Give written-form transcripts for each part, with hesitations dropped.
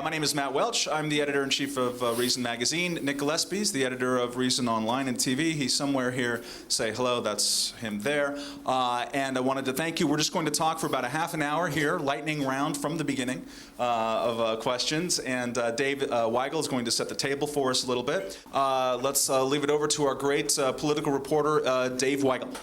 My name is Matt Welch. I'm the editor-in-chief of Reason Magazine. Nick Gillespie's the editor of Reason Online and TV. He's somewhere here. Say hello. That's him there. And I wanted to thank you. We're just going to talk for about a half an hour here, lightning round from the beginning of questions. And Dave Weigel is going to set the table for us a little bit. Let's leave it over to our great political reporter, Dave Weigel.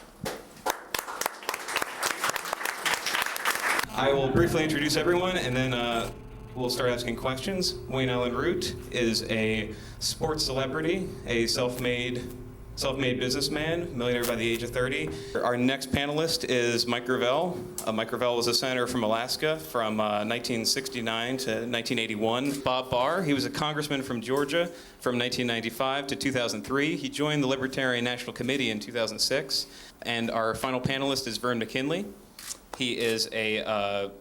I will briefly introduce everyone, and then we'll start asking questions. Allyn Root is a sports celebrity, a self-made businessman, millionaire by the age of 30. Our next panelist is Mike Gravel. Mike Gravel was a senator from Alaska from 1969 to 1981. Bob Barr, he was a congressman from Georgia from 1995 to 2003. He joined the Libertarian National Committee in 2006. And our final panelist is Vern McKinley. He is a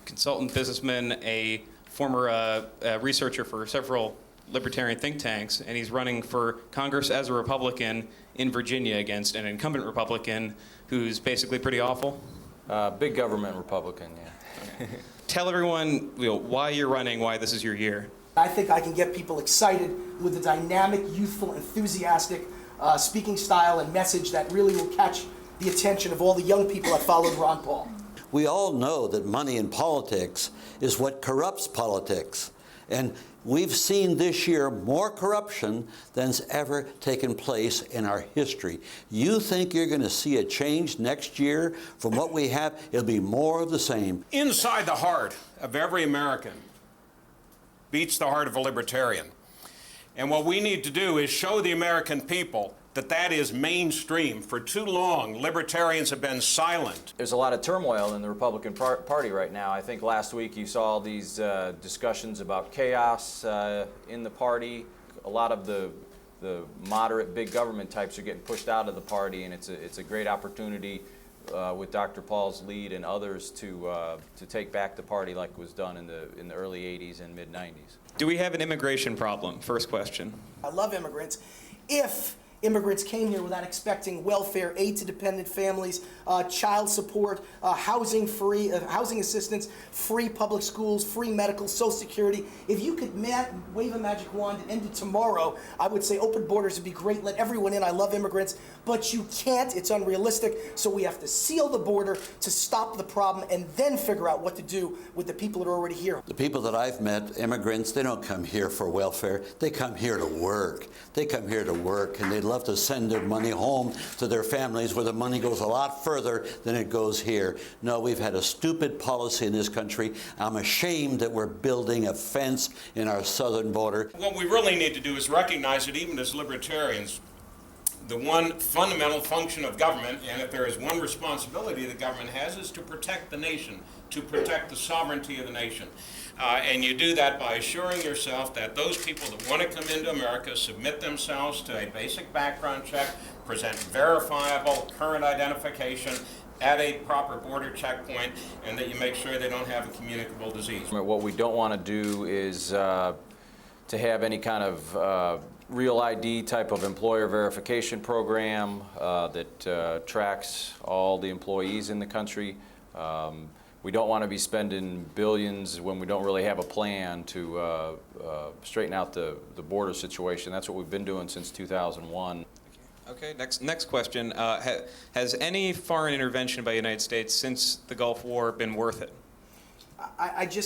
consultant businessman, a former researcher for several libertarian think tanks, and he's running for Congress as a Republican in Virginia against an incumbent Republican who's basically pretty awful. Big government Republican, yeah. Okay. Tell everyone why you're running, why this is your year. I think I can get people excited with the dynamic, youthful, enthusiastic speaking style and message that really will catch the attention of all the young people that followed Ron Paul. We all know that money in politics is what corrupts politics. And we've seen this year more corruption than's ever taken place in our history. You think you're going to see a change next year from what we have? It'll be more of the same. Inside the heart of every American beats the heart of a libertarian. And what we need to do is show the American people that that is mainstream. For too long, libertarians have been silent. There's a lot of turmoil in the Republican Party right now. I think last week you saw these discussions about chaos in the party. A lot of the moderate big government types are getting pushed out of the party, and it's a great opportunity with Dr. Paul's lead and others to take back the party like was done in the early 80s and mid 90s. Do we have an immigration problem? First question. I love immigrants. If immigrants came here without expecting welfare, aid to dependent families, child support, housing assistance, free public schools, free medical, Social Security. If you could wave a magic wand and end it tomorrow, I would say open borders would be great, let everyone in. I love immigrants, but you can't. It's unrealistic. So we have to seal the border to stop the problem and then figure out what to do with the people that are already here. The people that I've met, immigrants, they don't come here for welfare. They come here to work. They come here to work, and they'd love to send their money home to their families where the money goes a lot further than it goes here. No, we've had a stupid policy in this country. I'm ashamed that we're building a fence in our southern border. What we really need to do is recognize that even as libertarians, the one fundamental function of government, and if there is one responsibility the government has, is to protect the nation, to protect the sovereignty of the nation. And you do that by assuring yourself that those people that want to come into America submit themselves to a basic background check, present verifiable current identification at a proper border checkpoint, and that you make sure they don't have a communicable disease. What we don't want to do is to have any kind of real ID type of employer verification program that tracks all the employees in the country. We don't want to be spending billions when we don't really have a plan to straighten out the border situation. That's what we've been doing since 2001. Okay, next question. Has any foreign intervention by the United States since the Gulf War been worth it?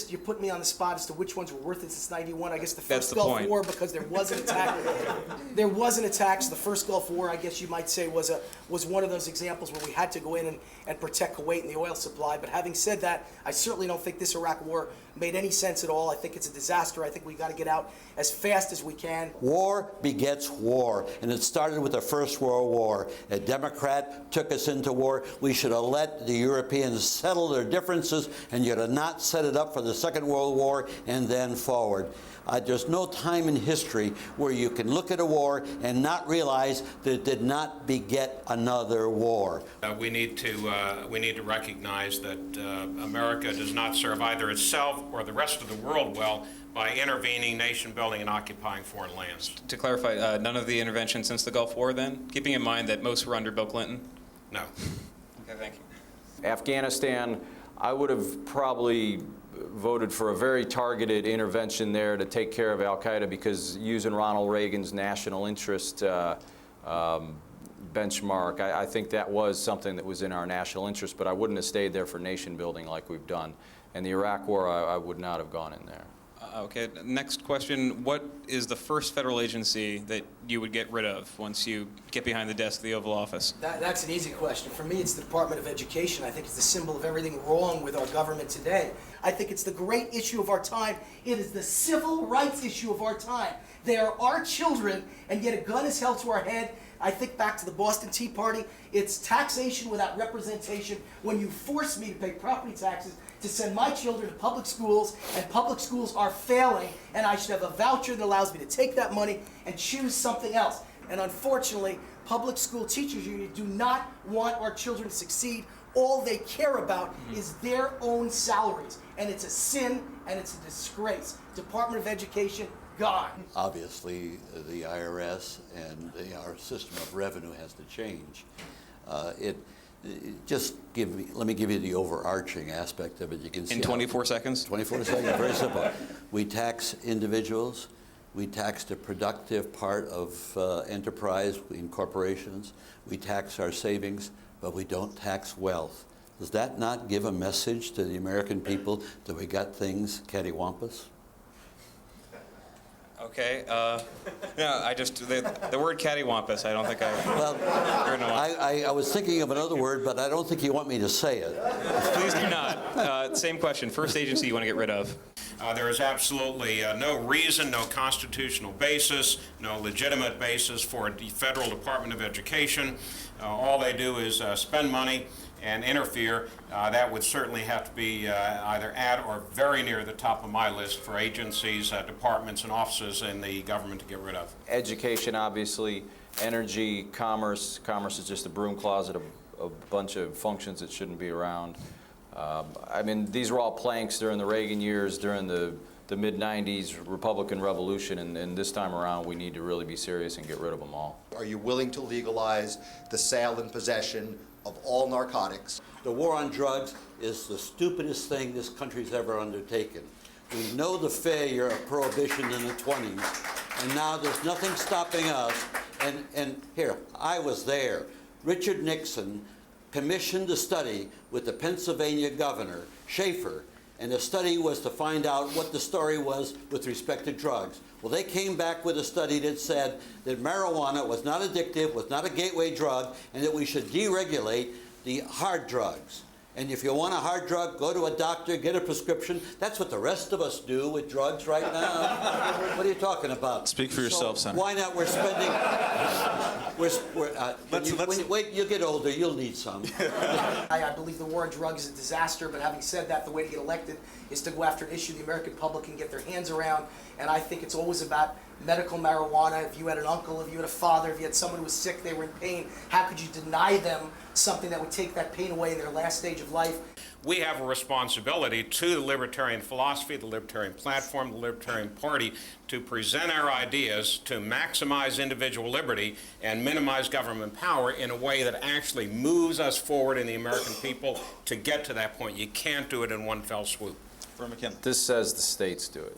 You put me on the spot as to which ones were worth it since '91. I guess the first Gulf War, because there was an attack. There was an attack. So the first Gulf War, I guess you might say, was one of those examples where we had to go in and protect Kuwait and the oil supply. But having said that, I certainly don't think this Iraq War made any sense at all. I think it's a disaster. I think we've got to get out as fast as we can. War begets war, and it started with the First World War. A Democrat took us into war. We should have let the Europeans settle their differences, and you have not set it up for the Second World War and then forward. There's no time in history where you can look at a war and not realize that it did not beget another war. We need to recognize that America does not serve either itself or the rest of the world well by intervening, nation building, and occupying foreign lands. To clarify, none of the intervention since the Gulf War then? Keeping in mind that most were under Bill Clinton? No. Okay, thank you. Afghanistan, I would have probably voted for a very targeted intervention there to take care of al-Qaeda, because using Ronald Reagan's national interest benchmark, I think that was something that was in our national interest, but I wouldn't have stayed there for nation building like we've done. And the Iraq War, I would not have gone in there. Okay, next question. What is the first federal agency that you would get rid of once you get behind the desk of the Oval Office? That's an easy question. For me, it's the Department of Education. I think it's the symbol of everything wrong with our government today. I think it's the great issue of our time. It is the civil rights issue of our time. They are our children, and yet a gun is held to our head. I think back to the Boston Tea Party. It's taxation without representation. When you force me to pay property taxes to send my children to public schools, and public schools are failing, and I should have a voucher that allows me to take that money and choose something else. And unfortunately, public school teachers unions do not want our children to succeed. All they care about is their own salaries. And it's a sin, and it's a disgrace. Department of Education, gone. Obviously, the IRS and our system of revenue has to change. Let me give you the overarching aspect of it. You can see In 24 seconds? 24 seconds, very simple. We tax individuals. We tax the productive part of enterprise in corporations. We tax our savings, but we don't tax wealth. Does that not give a message to the American people that we got things cattywampus? Okay. No, the word cattywampus, I don't think I Well, heard in a while. I was thinking of another word, but I don't think you want me to say it. Please do not. Same question. First agency you want to get rid of? There is absolutely no reason, no constitutional basis, no legitimate basis for the Federal Department of Education. All they do is spend money and interfere. That would certainly have to be either at or very near the top of my list for agencies, departments, and offices in the government to get rid of. Education, obviously. Energy, commerce. Commerce is just a broom closet of a bunch of functions that shouldn't be around. I mean, these were all planks during the Reagan years, during the mid-'90s Republican Revolution, and this time around we need to really be serious and get rid of them all. Are you willing to legalize the sale and possession of all narcotics? The war on drugs is the stupidest thing this country's ever undertaken. We know the failure of prohibition in the 20s, and now there's nothing stopping us. And here, I was there. Richard Nixon commissioned a study with the Pennsylvania governor, Schaefer, and the study was to find out what the story was with respect to drugs. Well, they came back with a study that said that marijuana was not addictive, was not a gateway drug, and that we should deregulate the hard drugs. And if you want a hard drug, go to a doctor, get a prescription. That's what the rest of us do with drugs right now. What are you talking about? Speak for yourself, So Senator. why not? We're spending. Wait, you get older, you'll need some. I believe the war on drugs is a disaster, but having said that, the way to get elected is to go after an issue the American public can get their hands around, and I think it's always about medical marijuana. If you had an uncle, if you had a father, if you had someone who was sick, they were in pain, how could you deny them something that would take that pain away in their last stage of life? We have a responsibility to the libertarian philosophy, the libertarian platform, the Libertarian Party, to present our ideas to maximize individual liberty and minimize government power in a way that actually moves us forward in the American people to get to that point. You can't do it in one fell swoop. Vern McKinley. This says the states do it.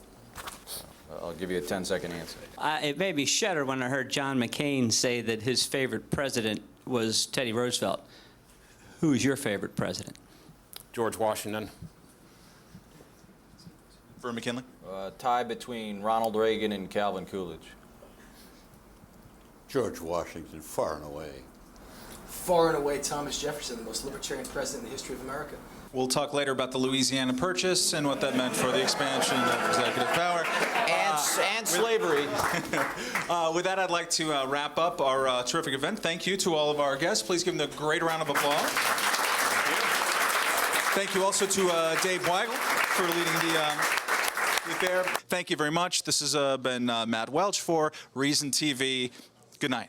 So I'll give you a 10-second answer. It made me shudder when I heard John McCain say that his favorite president was Teddy Roosevelt. Who is your favorite president? George Washington. Vern McKinley. Tie between Ronald Reagan and Calvin Coolidge. George Washington, far and away. Far and away, Thomas Jefferson, the most libertarian president in the history of America. We'll talk later about the Louisiana Purchase and what that meant for the expansion of executive power. And slavery. With that, I'd like to wrap up our terrific event. Thank you to all of our guests. Please give them a great round of applause. Thank you also to Dave Weigel for leading the affair. Thank you very much. This has been Matt Welch for Reason TV. Good night.